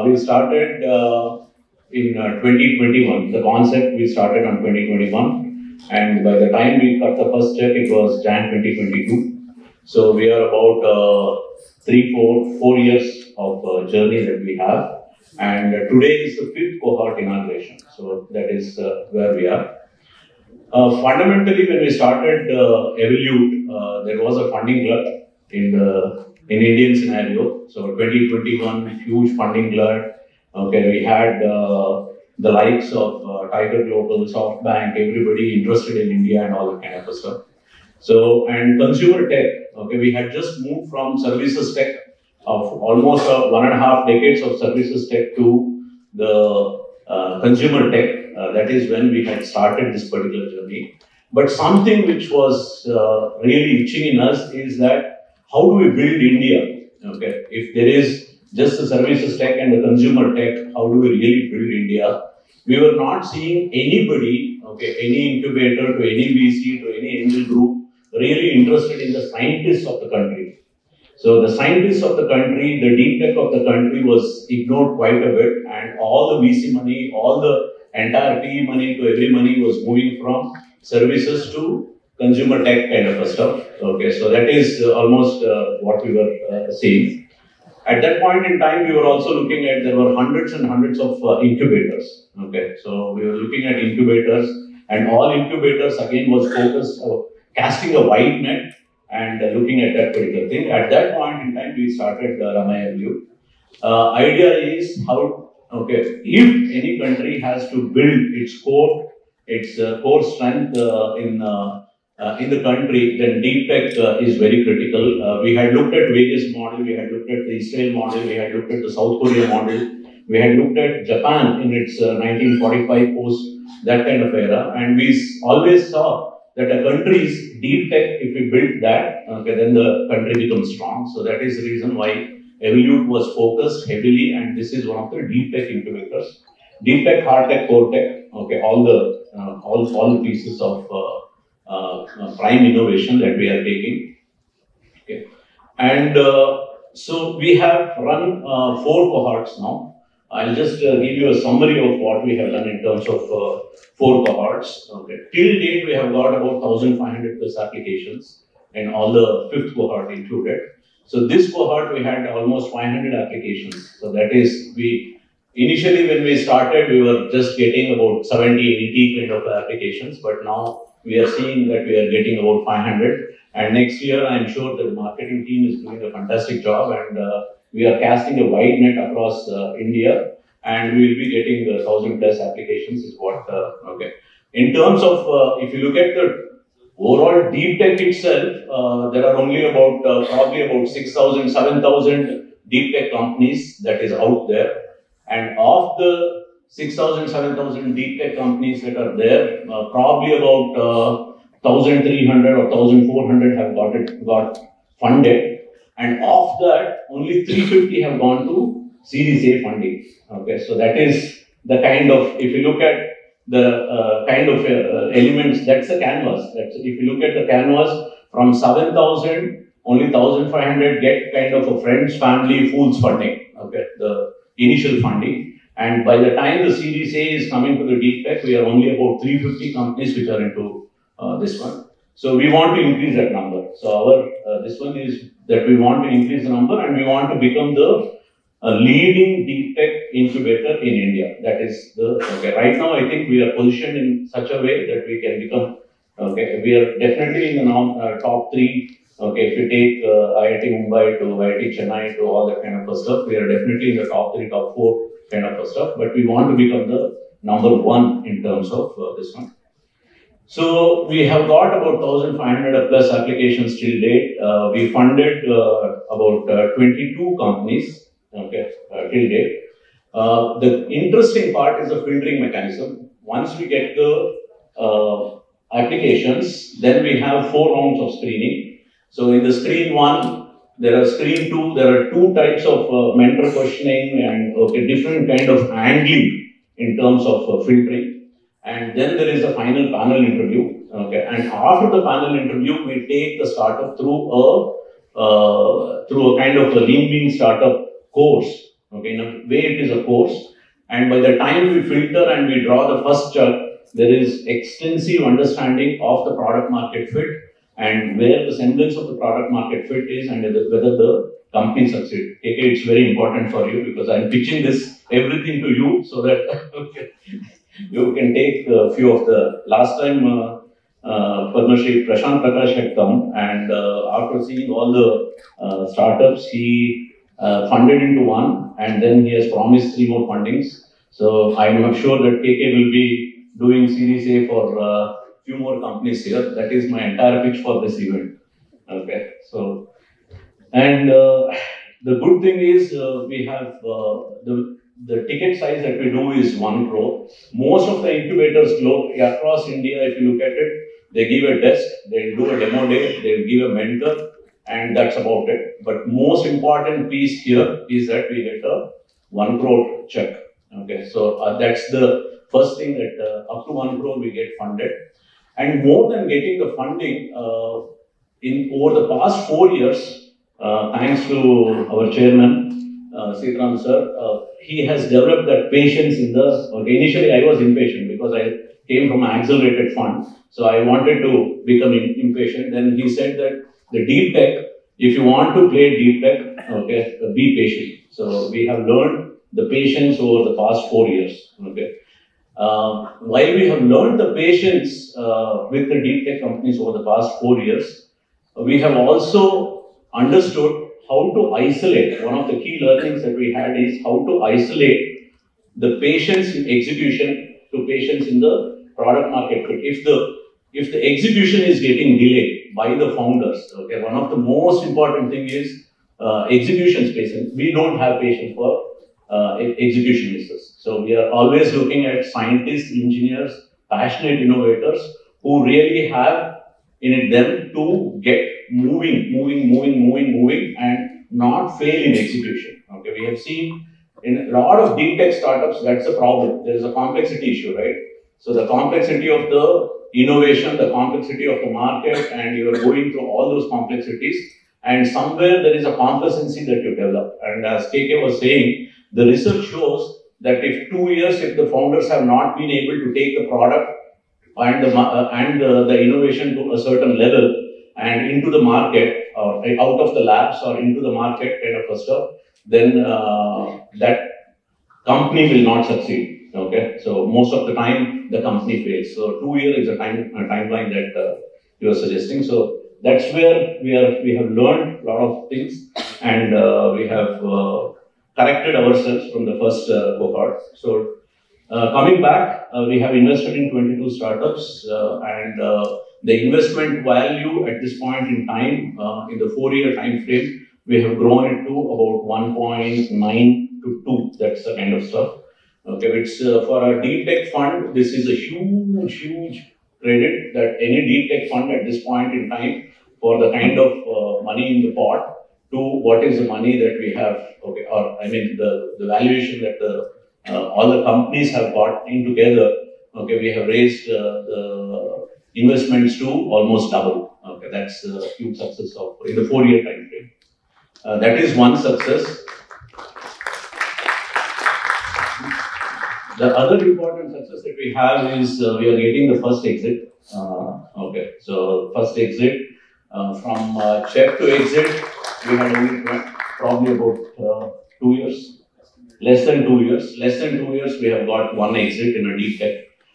We started in 2021. The concept we started on 2021, and by the time we cut the first check, it was Jan 2022. So we are about 4 years of journey that we have, and today is the 5th cohort inauguration. So that is where we are. Fundamentally, when we started Evolute, there was a funding glut in Indian scenario. So 2021, huge funding glut. Okay, we had the likes of Tiger Global, SoftBank, everybody interested in India and all that kind of stuff. So, and consumer tech, okay, we had just moved from services tech of almost 1.5 decades of services tech to the consumer tech. That is when we had started this particular journey. But something which was really itching in us is that how do we build India? Okay, if there is just the services tech and the consumer tech, how do we really build India? We were not seeing anybody, okay, any incubator to any VC to any angel group really interested in the scientists of the country. So the scientists of the country, the deep tech of the country was ignored quite a bit, and all the VC money, all the entire PE money to every money was moving from services to consumer tech kind of a stuff. Okay, so that is almost what we were seeing. At that point in time, we were also looking at, there were hundreds and hundreds of incubators. Okay, so we were looking at incubators, and all incubators again was focused, casting a wide net and looking at that particular thing. At that point in time, we started Ramaiah View. Idea is how, okay, if any country has to build its core strength in the country, then deep tech is very critical. We had looked at various models. We had looked at the Israel model. We had looked at the South Korea model. We had looked at Japan in its 1945 post that kind of era, and we always saw that a country's deep tech, if we build that, okay, then the country becomes strong. So that is the reason why Evolute was focused heavily, and this is one of the deep tech incubators. Deep tech, hard tech, core tech, okay, all the pieces of prime innovation that we are taking. Okay, and so we have run 4 cohorts now. I'll just give you a summary of what we have done in terms of 4 cohorts. Okay, till date we have got about 1,500 plus applications, and all the 5th cohort included. So this cohort we had almost 500 applications. So that is, we initially when we started we were just getting about 70, 80 kind of applications, but now we are seeing that we are getting about 500. And next year I am sure that the marketing team is doing a fantastic job, and we are casting a wide net across India, and we will be getting 1,000 plus applications is what, okay. In terms of, if you look at the overall deep tech itself, there are only about, probably about 6,000, 7,000 deep tech companies that is out there. And of the 6,000, 7,000 deep tech companies that are there, probably about 1,300 or 1,400 have got funded. And of that, only 350 have gone to Series A funding. Okay, so that is the kind of, if you look at the kind of elements, that's the canvas. That's, if you look at the canvas, from 7,000, only 1,500 get kind of a friends, family, fools funding. Okay, the initial funding. And by the time the Series A is coming to the deep tech, we are only about 350 companies which are into this one. So we want to increase that number. So our this one is that we want to increase the number, and we want to become the leading deep tech incubator in India. That is the, okay. Right now, I think we are positioned in such a way that we can become, okay, we are definitely in the top 3. Okay, if you take IIT Mumbai to IIT Chennai to all that kind of stuff, we are definitely in the top 3, top 4 kind of stuff. But we want to become the number 1 in terms of this one. So we have got about 1,500 plus applications till date. We funded about 22 companies, okay, till date. The interesting part is the filtering mechanism. Once we get the applications, then we have 4 rounds of screening. So in the screen 1, there are screen 2, there are 2 types of mentor questioning and, okay, different kind of angling in terms of filtering. And then there is a final panel interview. Okay, and after the panel interview, we take the startup through a kind of a lean startup course. Okay, in a way it is a course. And by the time we filter and we draw the first chart, there is extensive understanding of the product market fit and where the semblance of the product market fit is and whether the company succeed. Okay, it's very important for you because I'm pitching this everything to you so that you can take a few of the last time Padma Shri Prashant Prakash had come and after seeing all the startups, he funded into one and then he has promised 3 more fundings. So I'm not sure that KK will be doing Series A for few more companies here. That is my entire pitch for this event. Okay, so and the good thing is we have the ticket size that we do is 1 crore. Most of the incubators across India, if you look at it, they give a desk, they do a demo day, they give a mentor, and that's about it. But most important piece here is that we get a 1 crore check. Okay, so that's the first thing that up to 1 crore we get funded. And more than getting the funding, in over the past 4 years, thanks to our chairman, Sitaram sir, he has developed that patience in the, okay, initially I was impatient because I came from an accelerated fund. So I wanted to become impatient. Then he said that the deep tech, if you want to play deep tech, okay, be patient. So we have learned the patience over the past 4 years. Okay. While we have learned the patience with the deep tech companies over the past 4 years, we have also understood how to isolate. One of the key learnings that we had is how to isolate the patience in execution to patience in the product market fit. If the execution is getting delayed by the founders, okay, one of the most important thing is execution patience. We don't have patience for execution misses. So we are always looking at scientists, engineers, passionate innovators who really have in them to get moving and not fail in execution. Okay, we have seen in a lot of deep tech startups, that's a problem. There is a complexity issue, right? So the complexity of the innovation, the complexity of the market, and you are going through all those complexities, and somewhere there is a complacency that you develop. And as KK was saying, the research shows that if 2 years, if the founders have not been able to take the product and the innovation to a certain level and into the market or out of the labs or into the market kind of a stuff, then that company will not succeed. Okay, so most of the time the company fails. So 2 years is a timeline that you are suggesting. So that's where we have learned a lot of things and we have corrected ourselves from the first cohort. So coming back, we have invested in 22 startups and the investment value at this point in time, in the 4-year time frame, we have grown it to about 1.9 to 2. That's the kind of stuff. Okay, which for a deep tech fund, this is a huge credit that any deep tech fund at this point in time for the kind of money in the pot to what is the money that we have, okay, or I mean the valuation that all the companies have got in together. Okay, we have raised the investments to almost double. Okay, that's a huge success of in the 4-year time frame. That is one success. The other important success that we have is we are getting the first exit. Okay, so first exit from check to exit, we had only probably about 2 years. Less than 2 years. Less than 2 years, we have got one exit in a deep tech,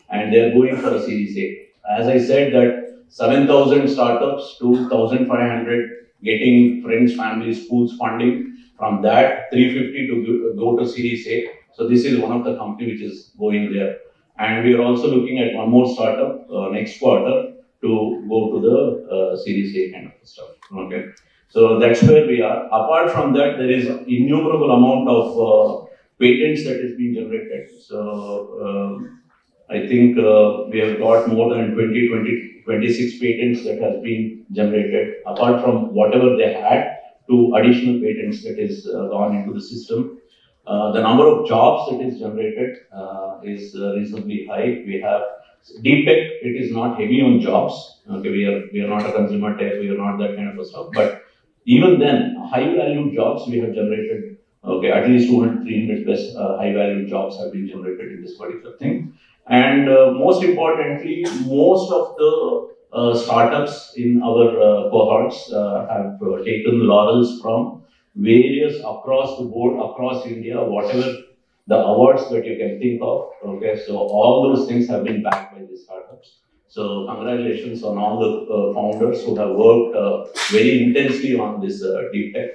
and they are going for a Series A. As I said, that 7,000 startups to 1,500 getting friends, families, schools funding. From that, 350 to go to Series A. So this is one of the company which is going there, and we are also looking at one more startup next quarter to go to the Series A kind of stuff. Okay, so that's where we are. Apart from that, there is innumerable amount of patents that is being generated. So I think we have got more than 26 patents that has been generated. Apart from whatever they had, to additional patents that is gone into the system. The number of jobs that is generated is reasonably high. We have deep tech, it is not heavy on jobs. Okay, we are not a consumer tech, we are not that kind of a stuff. But even then, high value jobs, we have generated Okay, at least 200, 300 plus high value jobs have been generated in this particular thing. And most importantly, most of the startups in our cohorts have taken laurels from various across the board, across India, whatever the awards that you can think of. Okay, so all those things have been backed by these startups. So congratulations on all the founders who have worked very intensely on this deep tech.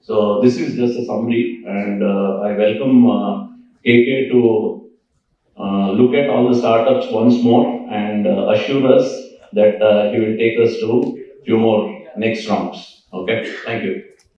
So this is just a summary, and I welcome KK to look at all the startups once more and assure us that he will take us to few more next rounds. Okay, thank you.